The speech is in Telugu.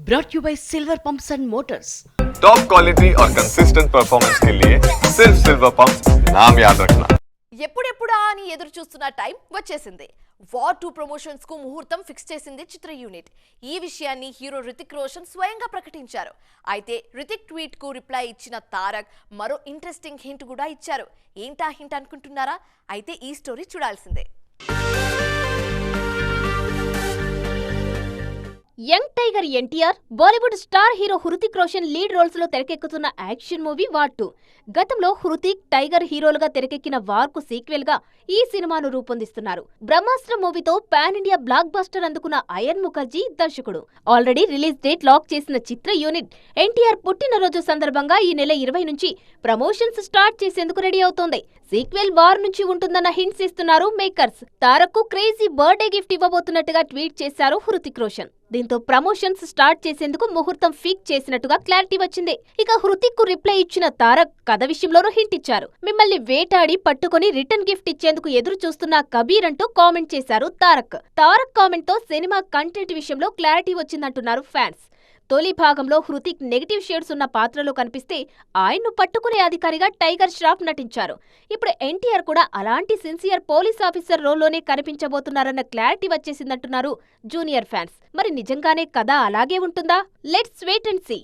brought you by Silver Pumps and Motors. Top quality और कंसिस्टेंट परफॉर्मेंस के लिए सिर्फ सिल्वर पंप्स नाम याद रखना. ఎప్పుడెప్పుడా అని ఎదురు చూస్తున్న టైం వచ్చేసింది. వార్ 2 ప్రమోషన్స్ కు ముహూర్తం ఫిక్స్ చేసింది చిత్ర యూనిట్. ఈ విషయాన్ని హీరో రితిక్ రోషన్ స్వయంగా ప్రకటించారు. అయితే రితిక్ ట్వీట్ కు రిప్లై ఇచ్చిన తారక్ మరో ఇంట్రెస్టింగ్ హింట్ కూడా ఇచ్చారు. ఏంటా హింట్ అనుకుంటున్నారా? అయితే ఈ స్టోరీ చూడాల్సిందే. Young tiger NTR, Bollywood star hero Hrithik Roshan lead roles లో తెరకెక్కుతున్న యాక్షన్ మూవీ వార్ 2. గతంలో హృతిక్, టైగర్ హీరోలుగా తెరకెక్కిన వార్ కు సీక్వెల్ గా ఈ సినిమాను రూపొందిస్తున్నారు. బ్రహ్మాస్త్ర మూవీతో పాన్ ఇండియా బ్లాక్ బస్టర్ అందుకున్న అయన్ ముఖర్జీ దర్శకుడు. ఆల్రెడీ రిలీజ్ డేట్ లాక్ చేసిన చిత్ర యూనిట్ ఎన్టీఆర్ పుట్టినరోజు సందర్భంగా ఈ నెల 20 నుంచి ప్రమోషన్స్ స్టార్ట్ చేసేందుకు రెడీ అవుతోంది. సీక్వెల్ వార్ నుంచి ఉంటుందన్న హింట్స్ ఇస్తున్నారు మేకర్స్. తారక్ కు క్రేజీ బర్త్డే గిఫ్ట్ ఇవ్వబోతున్నట్టుగా ట్వీట్ చేశారు హృతిక్ రోషన్. దీంతో ప్రమోషన్స్ స్టార్ట్ చేసేందుకు ముహూర్తం ఫిక్స్ చేసినట్టుగా క్లారిటీ వచ్చింది. ఇక హృతిక్ కు రిప్లై ఇచ్చిన తారక్ కథ విషయంలోనూ హింట్ ఇచ్చారు. మిమ్మల్ని వేటాడి పట్టుకుని రిటర్న్ గిఫ్ట్ ఇచ్చేందుకు ఎదురు చూస్తున్న కబీర్ అంటూ కామెంట్ చేశారు తారక్. తారక్ కామెంట్ తో సినిమా కంటెంట్ విషయంలో క్లారిటీ వచ్చిందంటున్నారు ఫ్యాన్స్. తొలి భాగంలో హృతిక్ నెగిటివ్ షేడ్స్ ఉన్న పాత్రలో కనిపిస్తే ఆయన్ను పట్టుకునే అధికారిగా టైగర్ ష్రాఫ్ నటించారు. ఇప్పుడు ఎన్టీఆర్ కూడా అలాంటి సిన్సియర్ పోలీస్ ఆఫీసర్ రోల్లోనే కనిపించబోతున్నారన్న క్లారిటీ వచ్చేసిందంటున్నారు జూనియర్ ఫ్యాన్స్. మరి నిజంగానే కథ అలాగే ఉంటుందా? Let's wait and see.